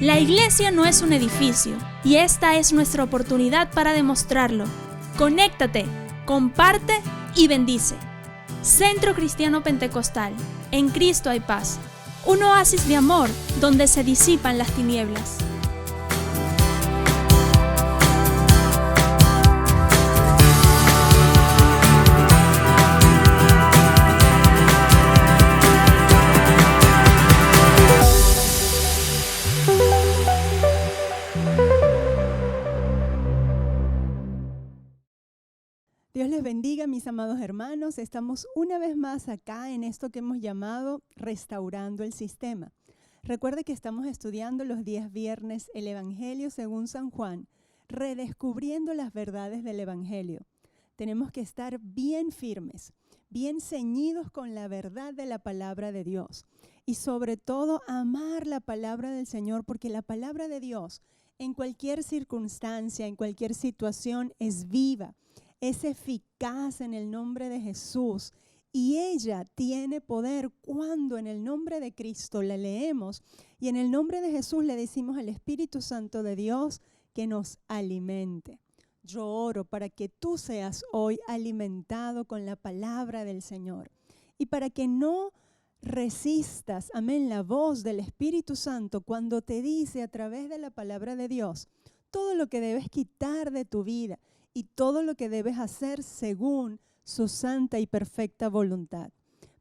La iglesia no es un edificio y esta es nuestra oportunidad para demostrarlo. Conéctate, comparte y bendice. Centro Cristiano Pentecostal, en Cristo hay paz. Un oasis de amor donde se disipan las tinieblas. Dios les bendiga, mis amados hermanos. Estamos una vez más acá en esto que hemos llamado Restaurando el Sistema. Recuerde que estamos estudiando los días viernes el Evangelio según San Juan, redescubriendo las verdades del Evangelio. Tenemos que estar bien firmes, bien ceñidos con la verdad de la palabra de Dios y sobre todo amar la palabra del Señor, porque la palabra de Dios en cualquier circunstancia, en cualquier situación es viva. Es eficaz en el nombre de Jesús y ella tiene poder cuando en el nombre de Cristo la leemos y en el nombre de Jesús le decimos al Espíritu Santo de Dios que nos alimente. Yo oro para que tú seas hoy alimentado con la palabra del Señor y para que no resistas, amén, la voz del Espíritu Santo cuando te dice a través de la palabra de Dios todo lo que debes quitar de tu vida y todo lo que debes hacer según su santa y perfecta voluntad.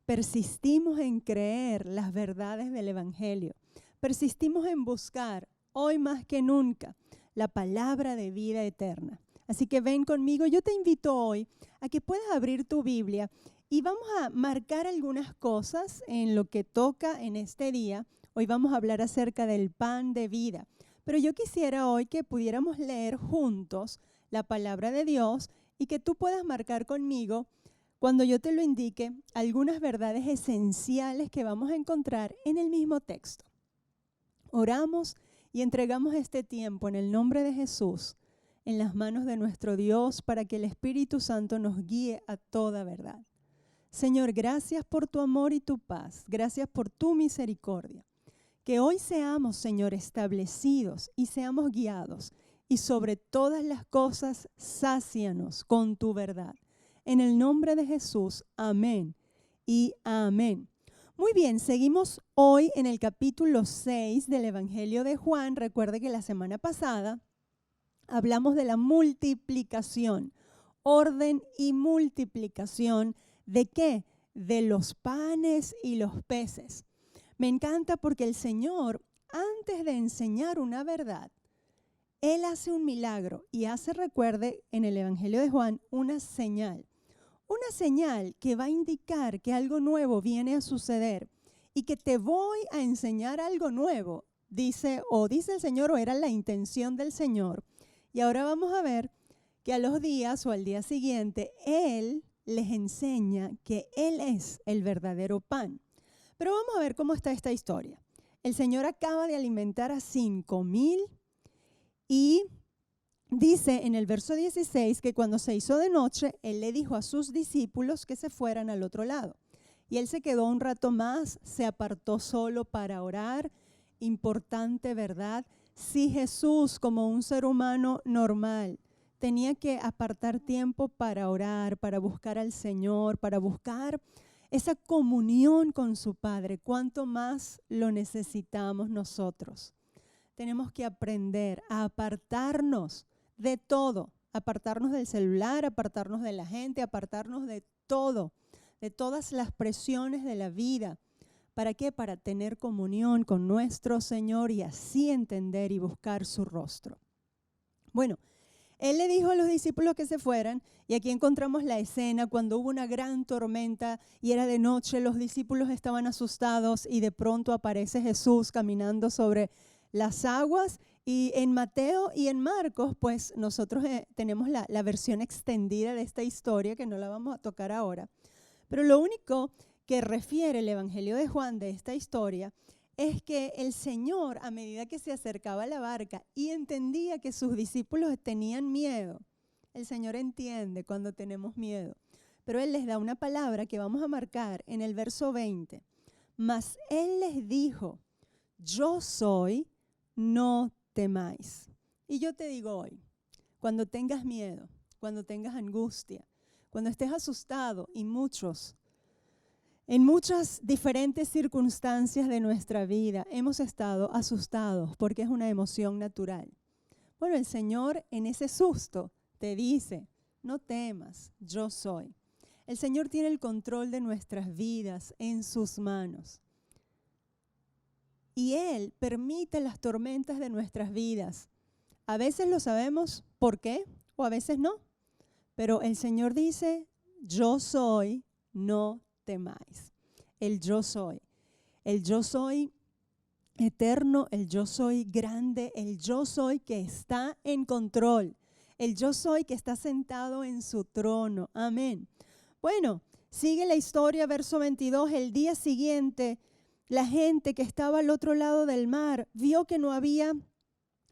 Persistimos en creer las verdades del Evangelio. Persistimos en buscar, hoy más que nunca, la palabra de vida eterna. Así que ven conmigo, yo te invito hoy a que puedas abrir tu Biblia y vamos a marcar algunas cosas en lo que toca en este día. Hoy vamos a hablar acerca del pan de vida. Pero yo quisiera hoy que pudiéramos leer juntos la palabra de Dios y que tú puedas marcar conmigo, cuando yo te lo indique, algunas verdades esenciales que vamos a encontrar en el mismo texto. Oramos y entregamos este tiempo en el nombre de Jesús en las manos de nuestro Dios para que el Espíritu Santo nos guíe a toda verdad. Señor, gracias por tu amor y tu paz. Gracias por tu misericordia. Que hoy seamos, Señor, establecidos y seamos guiados. Y sobre todas las cosas, sácianos con tu verdad. En el nombre de Jesús, amén y amén. Muy bien, seguimos hoy en el capítulo 6 del Evangelio de Juan. Recuerde que la semana pasada hablamos de la multiplicación, orden y multiplicación. ¿De qué? De los panes y los peces. Me encanta porque el Señor, antes de enseñar una verdad, Él hace un milagro y hace, recuerde, en el Evangelio de Juan, una señal que va a indicar que algo nuevo viene a suceder y que te voy a enseñar algo nuevo, dice el Señor, o era la intención del Señor. Y ahora vamos a ver que a los días o al día siguiente, Él les enseña que Él es el verdadero pan. Pero vamos a ver cómo está esta historia. El Señor acaba de alimentar a 5,000 y dice en el verso 16 que cuando se hizo de noche, Él le dijo a sus discípulos que se fueran al otro lado. Y Él se quedó un rato más, se apartó solo para orar. Importante, ¿verdad? Si Jesús, como un ser humano normal, tenía que apartar tiempo para orar, para buscar al Señor, para buscar esa comunión con su Padre, ¿cuánto más lo necesitamos nosotros? Tenemos que aprender a apartarnos de todo, apartarnos del celular, apartarnos de la gente, apartarnos de todo, de todas las presiones de la vida. ¿Para qué? Para tener comunión con nuestro Señor y así entender y buscar su rostro. Bueno, Él le dijo a los discípulos que se fueran y aquí encontramos la escena cuando hubo una gran tormenta y era de noche, los discípulos estaban asustados y de pronto aparece Jesús caminando sobre las aguas. Y en Mateo y en Marcos, pues nosotros tenemos la versión extendida de esta historia que no la vamos a tocar ahora. Pero lo único que refiere el Evangelio de Juan de esta historia es que el Señor, a medida que se acercaba a la barca y entendía que sus discípulos tenían miedo, el Señor entiende cuando tenemos miedo, pero Él les da una palabra que vamos a marcar en el verso 20. Mas Él les dijo, yo soy, no temáis. Y yo te digo hoy, cuando tengas miedo, cuando tengas angustia, cuando estés asustado en muchas diferentes circunstancias de nuestra vida hemos estado asustados porque es una emoción natural. Bueno, el Señor en ese susto te dice, no temas, yo soy. El Señor tiene el control de nuestras vidas en sus manos. Y Él permite las tormentas de nuestras vidas. A veces lo sabemos por qué o a veces no. Pero el Señor dice, yo soy, no temáis. El yo soy eterno, el yo soy grande, el yo soy que está en control, el yo soy que está sentado en su trono. Amén. Bueno, sigue la historia, verso 22, el día siguiente, la gente que estaba al otro lado del mar vio que no había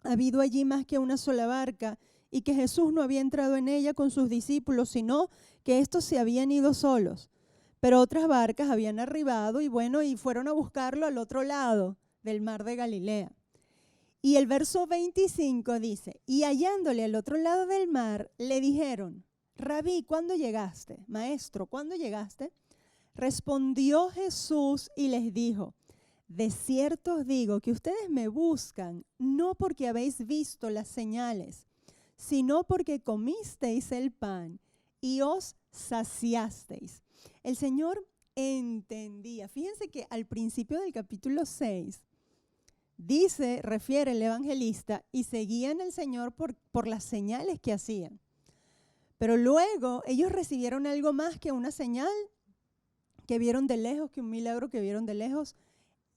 habido allí más que una sola barca y que Jesús no había entrado en ella con sus discípulos, sino que estos se habían ido solos. Pero otras barcas habían arribado y fueron a buscarlo al otro lado del mar de Galilea. Y el verso 25 dice, y hallándole al otro lado del mar, le dijeron, Rabí, ¿cuándo llegaste? Maestro, ¿cuándo llegaste? Respondió Jesús y les dijo, de cierto os digo que ustedes me buscan, no porque habéis visto las señales, sino porque comisteis el pan y os saciasteis. El Señor entendía. Fíjense que al principio del capítulo 6 refiere el evangelista, y seguían al Señor por las señales que hacían. Pero luego ellos recibieron algo más que una señal que vieron de lejos, que un milagro que vieron de lejos.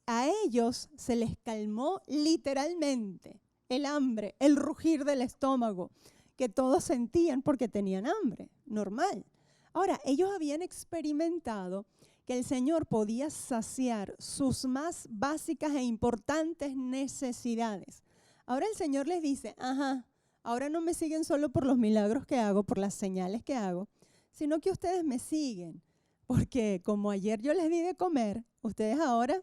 A ellos se les calmó literalmente el hambre, el rugir del estómago, que todos sentían porque tenían hambre, normal. Ahora, ellos habían experimentado que el Señor podía saciar sus más básicas e importantes necesidades. Ahora el Señor les dice, ahora no me siguen solo por los milagros que hago, por las señales que hago, sino que ustedes me siguen, porque como ayer yo les di de comer, ustedes ahora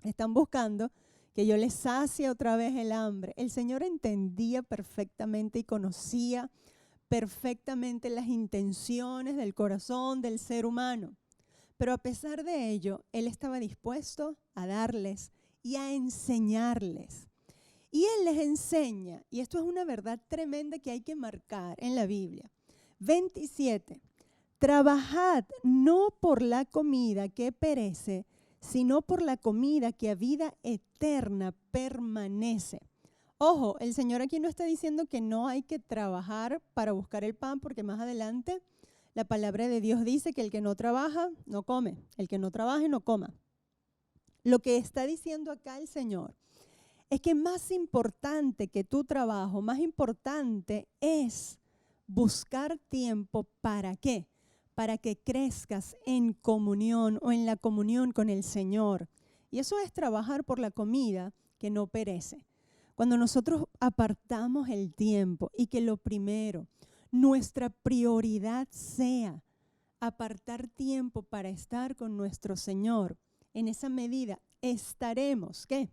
están buscando que yo les sacie otra vez el hambre. El Señor entendía perfectamente y conocía perfectamente las intenciones del corazón del ser humano. Pero a pesar de ello, Él estaba dispuesto a darles y a enseñarles. Y Él les enseña, y esto es una verdad tremenda que hay que marcar en la Biblia. 27. Trabajad no por la comida que perece, sino por la comida que a vida eterna permanece. Ojo, el Señor aquí no está diciendo que no hay que trabajar para buscar el pan, porque más adelante la palabra de Dios dice que el que no trabaja, no come. El que no trabaje, no coma. Lo que está diciendo acá el Señor es que más importante que tu trabajo, más importante es buscar tiempo. ¿Para qué? Para que crezcas en comunión o en la comunión con el Señor. Y eso es trabajar por la comida que no perece. Cuando nosotros apartamos el tiempo y que lo primero, nuestra prioridad sea apartar tiempo para estar con nuestro Señor, en esa medida estaremos, ¿qué?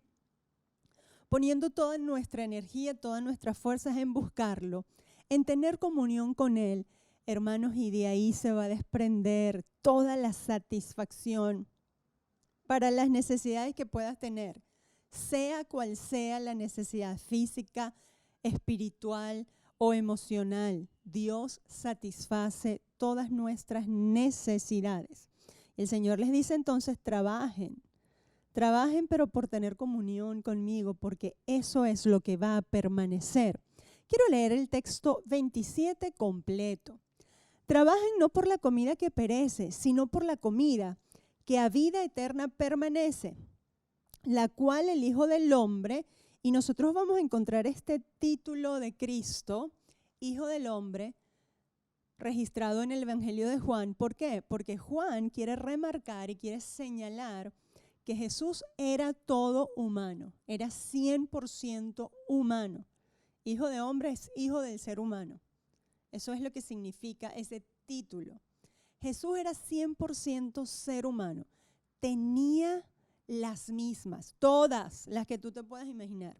Poniendo toda nuestra energía, todas nuestras fuerzas en buscarlo, en tener comunión con Él, hermanos, y de ahí se va a desprender toda la satisfacción para las necesidades que puedas tener, sea cual sea la necesidad física, espiritual o emocional. Dios satisface todas nuestras necesidades. El Señor les dice entonces, trabajen pero por tener comunión conmigo, porque eso es lo que va a permanecer. Quiero leer el texto 27 completo. Trabajen no por la comida que perece, sino por la comida que a vida eterna permanece, la cual el Hijo del Hombre, y nosotros vamos a encontrar este título de Cristo, Hijo del Hombre, registrado en el Evangelio de Juan. ¿Por qué? Porque Juan quiere remarcar y quiere señalar que Jesús era todo humano, era 100% humano. Hijo de hombre es hijo del ser humano. Eso es lo que significa ese título. Jesús era 100% ser humano. Tenía las mismas, todas las que tú te puedas imaginar,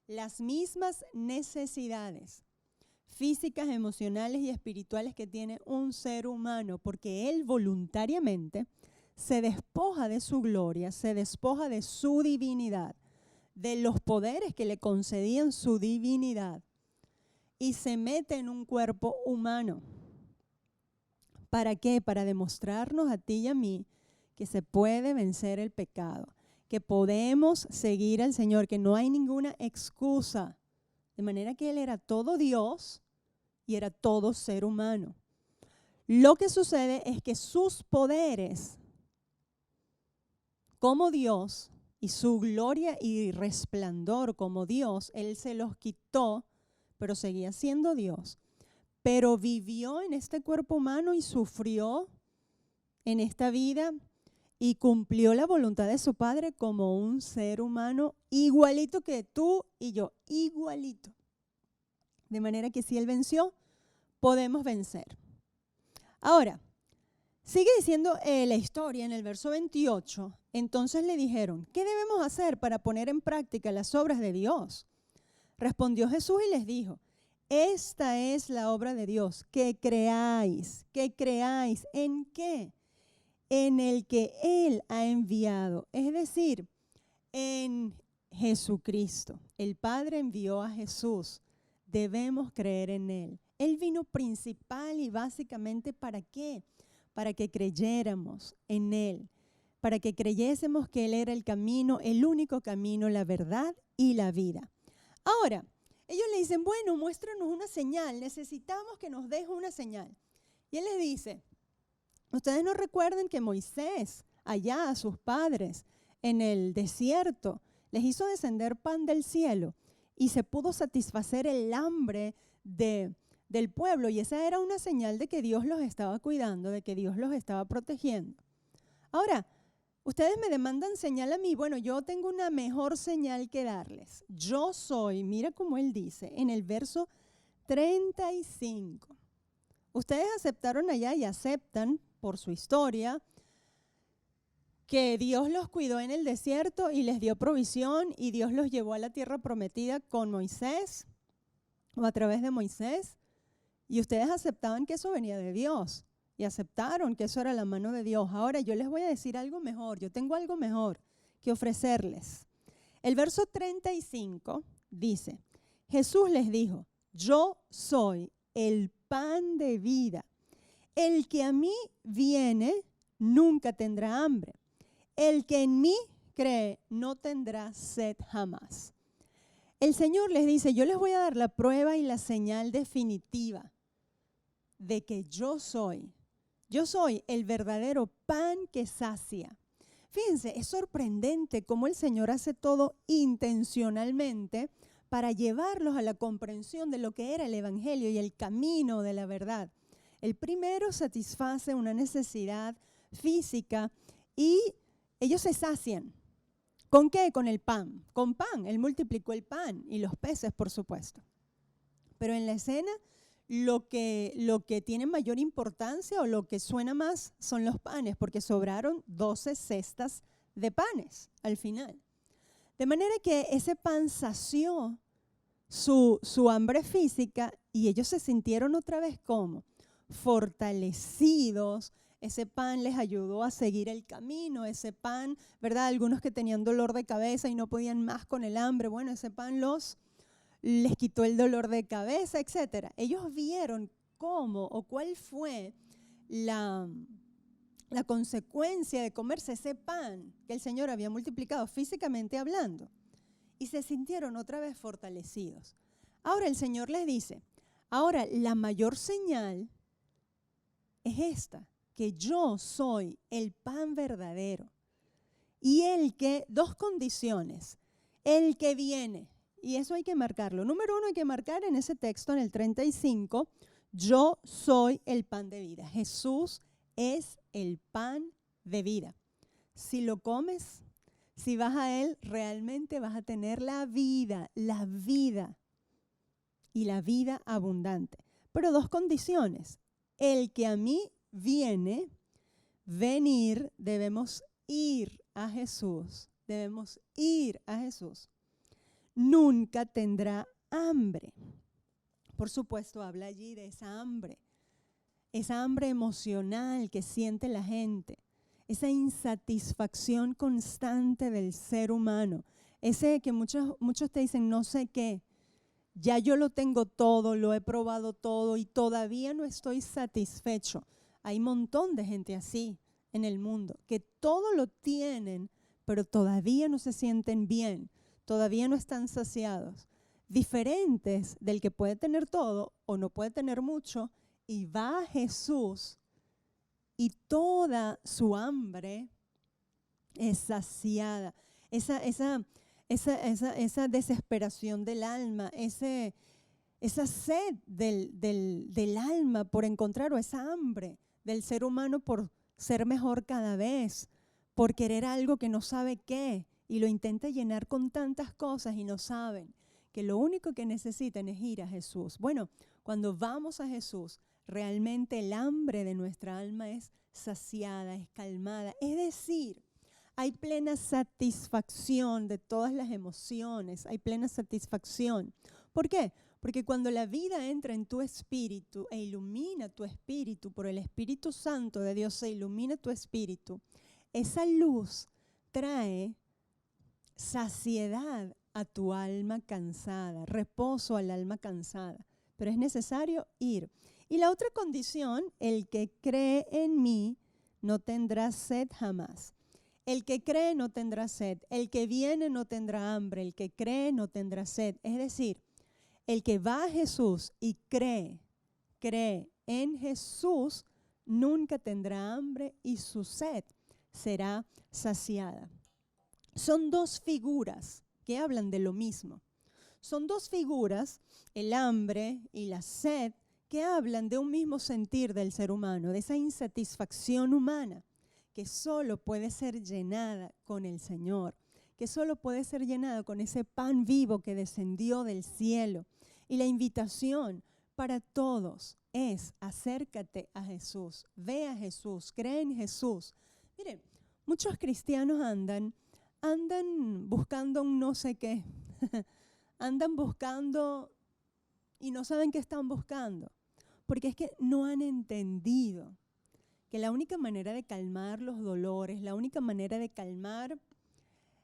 las mismas necesidades físicas, emocionales y espirituales que tiene un ser humano, porque Él voluntariamente se despoja de su gloria, se despoja de su divinidad, de los poderes que le concedían su divinidad, y se mete en un cuerpo humano. ¿Para qué? Para demostrarnos a ti y a mí que se puede vencer el pecado, que podemos seguir al Señor, que no hay ninguna excusa. De manera que Él era todo Dios y era todo ser humano. Lo que sucede es que sus poderes como Dios y su gloria y resplandor como Dios, Él se los quitó, pero seguía siendo Dios. Pero vivió en este cuerpo humano y sufrió en esta vida y cumplió la voluntad de su Padre como un ser humano igualito que tú y yo, igualito. De manera que si Él venció, podemos vencer. Ahora, sigue diciendo la historia en el verso 28. Entonces le dijeron, ¿qué debemos hacer para poner en práctica las obras de Dios? Respondió Jesús y les dijo, esta es la obra de Dios, que creáis. ¿En qué? En el que Él ha enviado, es decir, en Jesucristo. El Padre envió a Jesús, debemos creer en Él. Él vino principal y básicamente ¿para qué? Para que creyéramos en Él, para que creyésemos que Él era el camino, el único camino, la verdad y la vida. Ahora, ellos le dicen, bueno, muéstranos una señal, necesitamos que nos deje una señal. Y Él les dice, ustedes no recuerdan que Moisés, allá a sus padres, en el desierto, les hizo descender pan del cielo y se pudo satisfacer el hambre del pueblo. Y esa era una señal de que Dios los estaba cuidando, de que Dios los estaba protegiendo. Ahora, ustedes me demandan señal a mí. Bueno, yo tengo una mejor señal que darles. Yo soy, mira cómo Él dice en el verso 35. Ustedes aceptaron allá y aceptan por su historia que Dios los cuidó en el desierto y les dio provisión y Dios los llevó a la tierra prometida con Moisés o a través de Moisés. Y ustedes aceptaban que eso venía de Dios y aceptaron que eso era la mano de Dios. Ahora yo les voy a decir algo mejor, yo tengo algo mejor que ofrecerles. El verso 35 dice, Jesús les dijo, yo soy el pan de vida. El que a mí viene nunca tendrá hambre. El que en mí cree no tendrá sed jamás. El Señor les dice, yo les voy a dar la prueba y la señal definitiva de que yo soy el verdadero pan que sacia. Fíjense, es sorprendente cómo el Señor hace todo intencionalmente para llevarlos a la comprensión de lo que era el Evangelio y el camino de la verdad. El primero satisface una necesidad física y ellos se sacian. ¿Con qué? Con el pan. Con pan. Él multiplicó el pan y los peces, por supuesto. Pero en la escena, lo que tiene mayor importancia o lo que suena más son los panes, porque sobraron 12 cestas de panes al final. De manera que ese pan sació su hambre física y ellos se sintieron otra vez como fortalecidos. Ese pan les ayudó a seguir el camino, ese pan, ¿verdad? Algunos que tenían dolor de cabeza y no podían más con el hambre, bueno, ese pan les quitó el dolor de cabeza, etc. Ellos vieron cómo o cuál fue la consecuencia de comerse ese pan que el Señor había multiplicado físicamente hablando y se sintieron otra vez fortalecidos. Ahora el Señor les dice, ahora la mayor señal es esta, que yo soy el pan verdadero y dos condiciones, el que viene, y eso hay que marcarlo. Número 1, hay que marcar en ese texto, en el 35, yo soy el pan de vida. Jesús es el pan de vida. Si lo comes, si vas a Él, realmente vas a tener la vida y la vida abundante. Pero 2 condiciones, el que a mí viene, venir, debemos ir a Jesús, debemos ir a Jesús, nunca tendrá hambre. Por supuesto, habla allí de esa hambre emocional que siente la gente, esa insatisfacción constante del ser humano, ese que muchos te dicen no sé qué, ya yo lo tengo todo, lo he probado todo y todavía no estoy satisfecho. Hay un montón de gente así en el mundo, que todo lo tienen, pero todavía no se sienten bien, todavía no están saciados. Diferentes del que puede tener todo o no puede tener mucho y va a Jesús y toda su hambre es saciada. Esa desesperación del alma, esa sed del alma por encontrar, o esa hambre del ser humano por ser mejor cada vez, por querer algo que no sabe qué y lo intenta llenar con tantas cosas y no saben que lo único que necesitan es ir a Jesús. Bueno, cuando vamos a Jesús, realmente el hambre de nuestra alma es saciada, es calmada. Es decir, hay plena satisfacción de todas las emociones, hay plena satisfacción. ¿Por qué? Porque cuando la vida entra en tu espíritu e ilumina tu espíritu, por el Espíritu Santo de Dios se ilumina tu espíritu, esa luz trae saciedad a tu alma cansada, reposo al alma cansada. Pero es necesario ir. Y la otra condición, el que cree en mí no tendrá sed jamás. El que cree no tendrá sed. El que viene no tendrá hambre. El que cree no tendrá sed. Es decir, el que va a Jesús y cree en Jesús, nunca tendrá hambre y su sed será saciada. Son dos figuras que hablan de lo mismo. Son dos figuras, el hambre y la sed, que hablan de un mismo sentir del ser humano, de esa insatisfacción humana que solo puede ser llenada con el Señor, que solo puede ser llenada con ese pan vivo que descendió del cielo. Y la invitación para todos es: acércate a Jesús, ve a Jesús, cree en Jesús. Miren, muchos cristianos andan buscando un no sé qué, andan buscando y no saben qué están buscando, porque es que no han entendido que la única manera de calmar los dolores, la única manera de calmar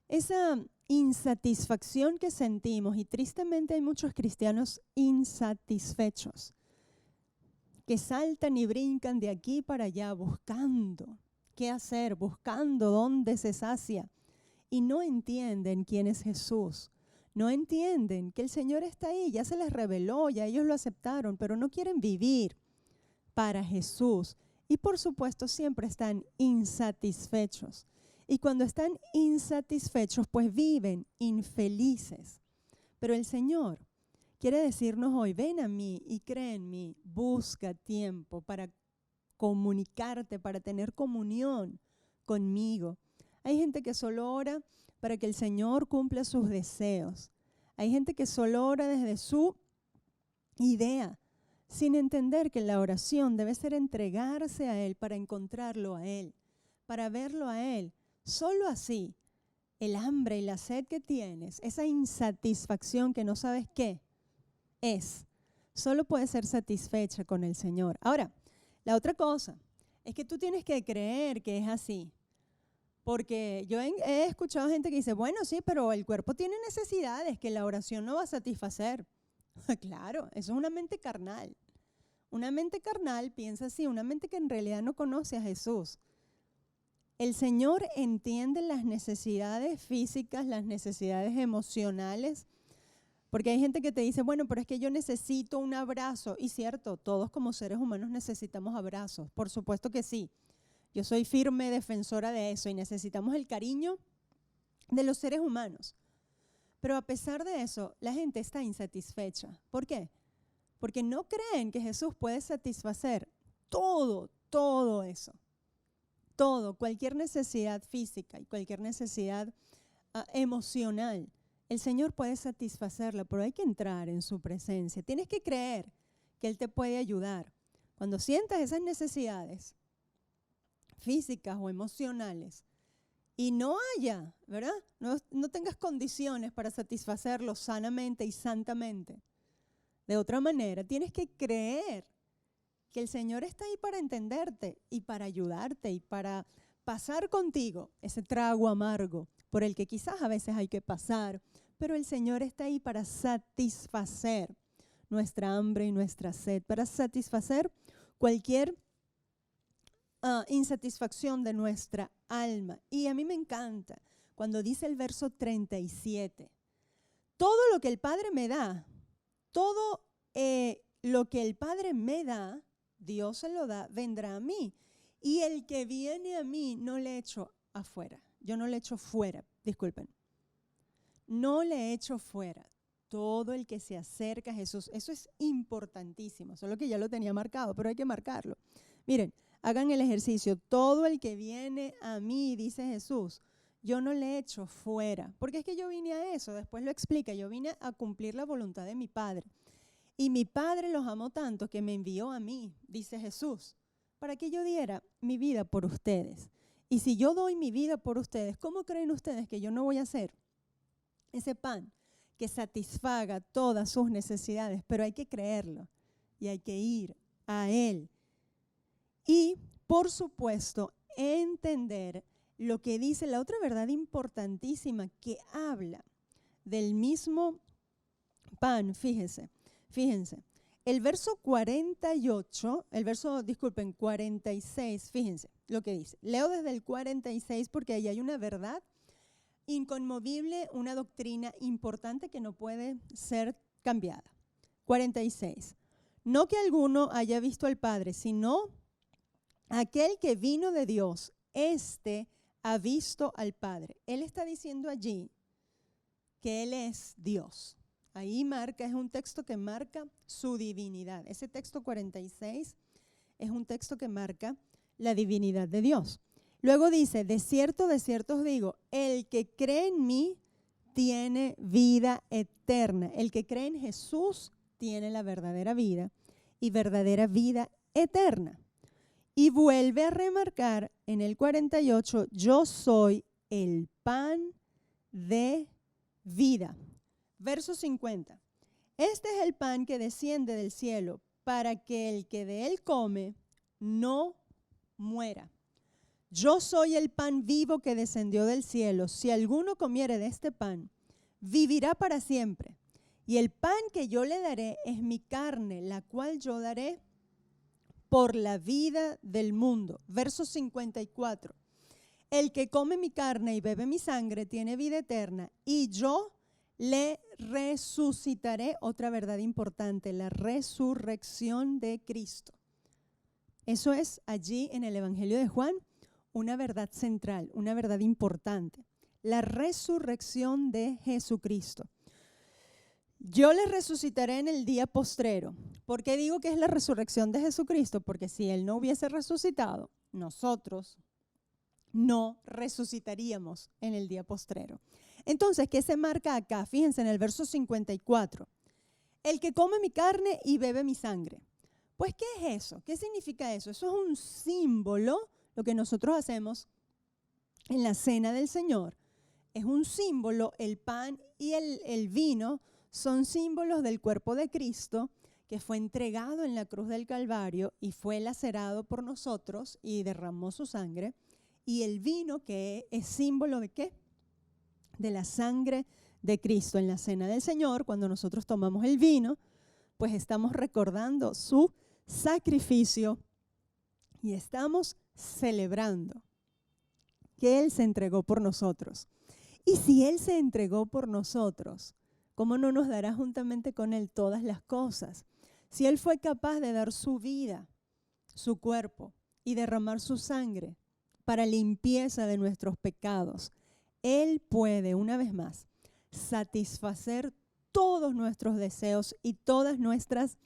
esa insatisfacción que sentimos, y tristemente hay muchos cristianos insatisfechos, que saltan y brincan de aquí para allá buscando qué hacer, buscando dónde se sacia, y no entienden quién es Jesús. No entienden que el Señor está ahí, ya se les reveló, ya ellos lo aceptaron, pero no quieren vivir para Jesús. Y por supuesto siempre están insatisfechos. Y cuando están insatisfechos, pues viven infelices. Pero el Señor quiere decirnos hoy: ven a mí y cree en mí, busca tiempo para comunicarte, para tener comunión conmigo. Hay gente que solo ora para que el Señor cumpla sus deseos. Hay gente que solo ora desde su idea, sin entender que la oración debe ser entregarse a Él para encontrarlo a Él, para verlo a Él. Solo así, el hambre y la sed que tienes, esa insatisfacción que no sabes qué es, solo puede ser satisfecha con el Señor. Ahora, la otra cosa es que tú tienes que creer que es así. Porque yo he escuchado gente que dice: bueno, sí, pero el cuerpo tiene necesidades que la oración no va a satisfacer. Claro, eso es una mente carnal. Una mente carnal piensa así, una mente que en realidad no conoce a Jesús. El Señor entiende las necesidades físicas, las necesidades emocionales, porque hay gente que te dice: bueno, pero es que yo necesito un abrazo. Y cierto, todos como seres humanos necesitamos abrazos, por supuesto que sí. Yo soy firme defensora de eso y necesitamos el cariño de los seres humanos. Pero a pesar de eso, la gente está insatisfecha. ¿Por qué? Porque no creen que Jesús puede satisfacer todo eso. Todo, cualquier necesidad física y cualquier necesidad emocional. El Señor puede satisfacerla, pero hay que entrar en su presencia. Tienes que creer que Él te puede ayudar. Cuando sientas esas necesidades físicas o emocionales y no haya, ¿verdad? No tengas condiciones para satisfacerlo sanamente y santamente. De otra manera, tienes que creer que el Señor está ahí para entenderte y para ayudarte y para pasar contigo ese trago amargo por el que quizás a veces hay que pasar, pero el Señor está ahí para satisfacer nuestra hambre y nuestra sed, para satisfacer cualquier insatisfacción de nuestra alma. Y a mí me encanta cuando dice el verso 37, todo lo que el Padre me da, todo lo que el Padre me da, Dios se lo da, vendrá a mí. Y el que viene a mí no le echo afuera. Yo no le echo fuera, disculpen. No le echo fuera. Todo el que se acerca a Jesús, eso es importantísimo, solo que ya lo tenía marcado, pero hay que marcarlo. Miren, hagan el ejercicio. Todo el que viene a mí, dice Jesús, yo no le echo fuera. Porque es que yo vine a eso, después lo explica. Yo vine a cumplir la voluntad de mi Padre. Y mi Padre los amó tanto que me envió a mí, dice Jesús, para que yo diera mi vida por ustedes. Y si yo doy mi vida por ustedes, ¿cómo creen ustedes que yo no voy a hacer ese pan que satisfaga todas sus necesidades? Pero hay que creerlo y hay que ir a Él. Y, por supuesto, entender lo que dice la otra verdad importantísima que habla del mismo pan. Fíjense, el verso 46, fíjense lo que dice. Leo desde el 46 porque ahí hay una verdad inconmovible, una doctrina importante que no puede ser cambiada. 46. No que alguno haya visto al Padre, sino aquel que vino de Dios, éste ha visto al Padre. Él está diciendo allí que Él es Dios. Ahí marca, es un texto que marca su divinidad. Ese texto 46 es un texto que marca la divinidad de Dios. Luego dice, de cierto os digo, el que cree en mí tiene vida eterna. El que cree en Jesús tiene la verdadera vida y verdadera vida eterna. Y vuelve a remarcar en el 48, yo soy el pan de vida. Verso 50. Este es el pan que desciende del cielo para que el que de él come no muera. Yo soy el pan vivo que descendió del cielo. Si alguno comiere de este pan, vivirá para siempre. Y el pan que yo le daré es mi carne, la cual yo daré por la vida del mundo. Verso 54. El que come mi carne y bebe mi sangre tiene vida eterna, y yo le resucitaré. Otra verdad importante, la resurrección de Cristo. Eso es allí en el Evangelio de Juan una verdad central, una verdad importante. La resurrección de Jesucristo. Yo le resucitaré en el día postrero. ¿Por qué digo que es la resurrección de Jesucristo? Porque si Él no hubiese resucitado, nosotros no resucitaríamos en el día postrero. Entonces, ¿qué se marca acá? Fíjense en el verso 54. El que come mi carne y bebe mi sangre. Pues, ¿qué es eso? ¿Qué significa eso? Eso es un símbolo, lo que nosotros hacemos en la cena del Señor. Es un símbolo, el pan y el vino son símbolos del cuerpo de Cristo que fue entregado en la cruz del Calvario y fue lacerado por nosotros y derramó su sangre. Y el vino, que es símbolo ¿de qué? De la sangre de Cristo. En la cena del Señor, cuando nosotros tomamos el vino, pues estamos recordando su sacrificio y estamos celebrando que Él se entregó por nosotros. Y si Él se entregó por nosotros, ¿cómo no nos dará juntamente con Él todas las cosas? Si Él fue capaz de dar su vida, su cuerpo y derramar su sangre para limpieza de nuestros pecados, Él puede, una vez más, satisfacer todos nuestros deseos y todas nuestras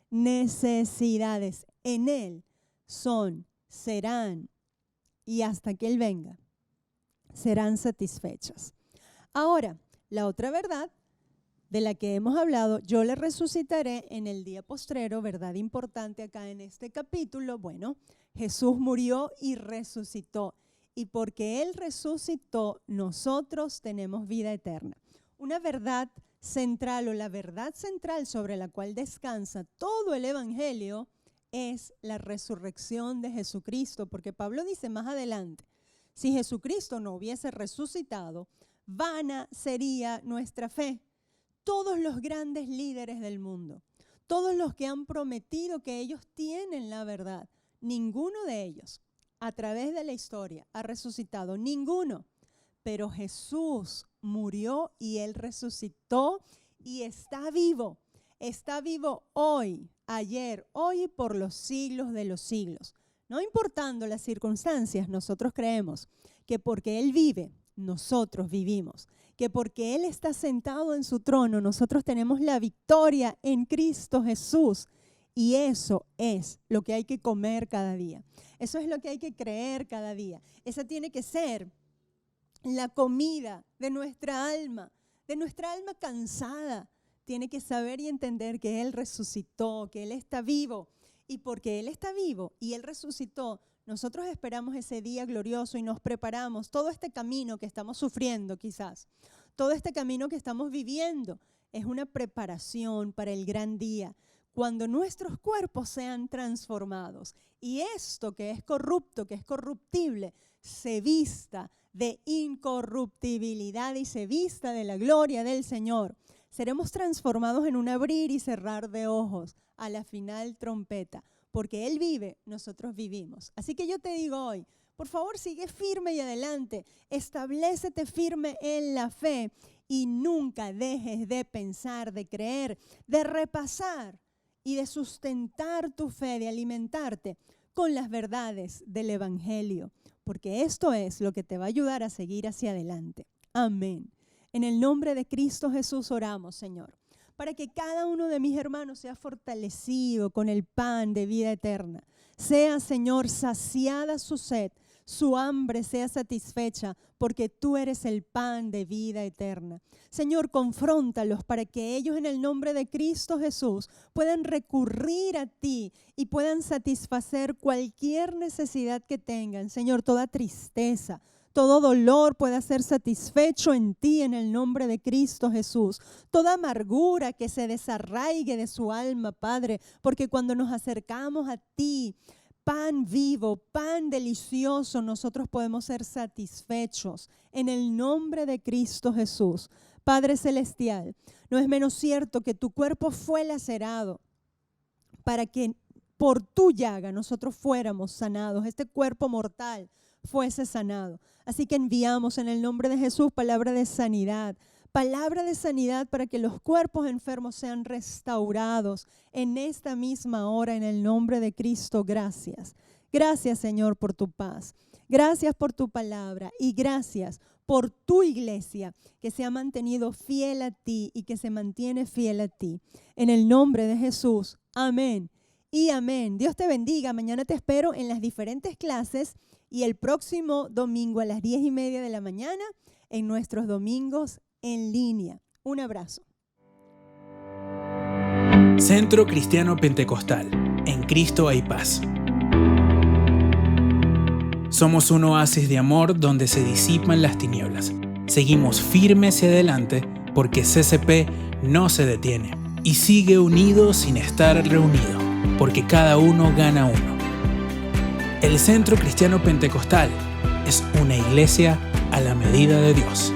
necesidades. En Él son, serán, y hasta que Él venga, serán satisfechas. Ahora, la otra verdad de la que hemos hablado, yo le resucitaré en el día postrero, verdad importante acá en este capítulo. Bueno, Jesús murió y resucitó. y porque Él resucitó, nosotros tenemos vida eterna. Una verdad central o la verdad central sobre la cual descansa todo el Evangelio es la resurrección de Jesucristo, porque Pablo dice más adelante, si Jesucristo no hubiese resucitado, vana sería nuestra fe. Todos los grandes líderes del mundo, todos los que han prometido que ellos tienen la verdad, ninguno de ellos a través de la historia ha resucitado, ninguno. Pero Jesús murió y Él resucitó y está vivo hoy, ayer, hoy y por los siglos de los siglos. No importando las circunstancias, nosotros creemos que porque Él vive, nosotros vivimos. Que porque Él está sentado en su trono, nosotros tenemos la victoria en Cristo Jesús. Y eso es lo que hay que comer cada día. Eso es lo que hay que creer cada día. Esa tiene que ser la comida de nuestra alma cansada. Tiene que saber y entender que Él resucitó, que Él está vivo. Y porque Él está vivo y Él resucitó, nosotros esperamos ese día glorioso y nos preparamos. Todo este camino que estamos sufriendo quizás, todo este camino que estamos viviendo es una preparación para el gran día, cuando nuestros cuerpos sean transformados y esto que es corrupto, que es corruptible, se vista de incorruptibilidad y se vista de la gloria del Señor. Seremos transformados en un abrir y cerrar de ojos a la final trompeta. Porque Él vive, nosotros vivimos. Así que yo te digo hoy, por favor sigue firme y adelante, establécete firme en la fe y nunca dejes de pensar, de creer, de repasar y de sustentar tu fe, de alimentarte con las verdades del Evangelio, porque esto es lo que te va a ayudar a seguir hacia adelante. Amén. En el nombre de Cristo Jesús oramos, Señor, para que cada uno de mis hermanos sea fortalecido con el pan de vida eterna. Sea, Señor, saciada su sed, su hambre sea satisfecha, porque tú eres el pan de vida eterna. Señor, confróntalos para que ellos en el nombre de Cristo Jesús puedan recurrir a ti y puedan satisfacer cualquier necesidad que tengan. Señor, toda tristeza, todo dolor pueda ser satisfecho en ti en el nombre de Cristo Jesús. Toda amargura que se desarraigue de su alma, Padre, porque cuando nos acercamos a ti, pan vivo, pan delicioso, nosotros podemos ser satisfechos en el nombre de Cristo Jesús. Padre Celestial, no es menos cierto que tu cuerpo fue lacerado para que por tu llaga nosotros fuéramos sanados, este cuerpo mortal fuese sanado. Así que enviamos en el nombre de Jesús palabra de sanidad para que los cuerpos enfermos sean restaurados en esta misma hora en el nombre de Cristo. Gracias. Gracias, Señor, por tu paz. Gracias por tu palabra y gracias por tu iglesia que se ha mantenido fiel a ti y que se mantiene fiel a ti. En el nombre de Jesús. Amén y amén. Dios te bendiga. Mañana te espero en las diferentes clases y el próximo domingo a las 10:30 de la mañana en nuestros domingos en línea. Un abrazo. Centro Cristiano Pentecostal. En Cristo hay paz. Somos un oasis de amor donde se disipan las tinieblas. Seguimos firmes y adelante porque CCP no se detiene y sigue unido sin estar reunido, porque cada uno gana uno. El Centro Cristiano Pentecostal es una iglesia a la medida de Dios.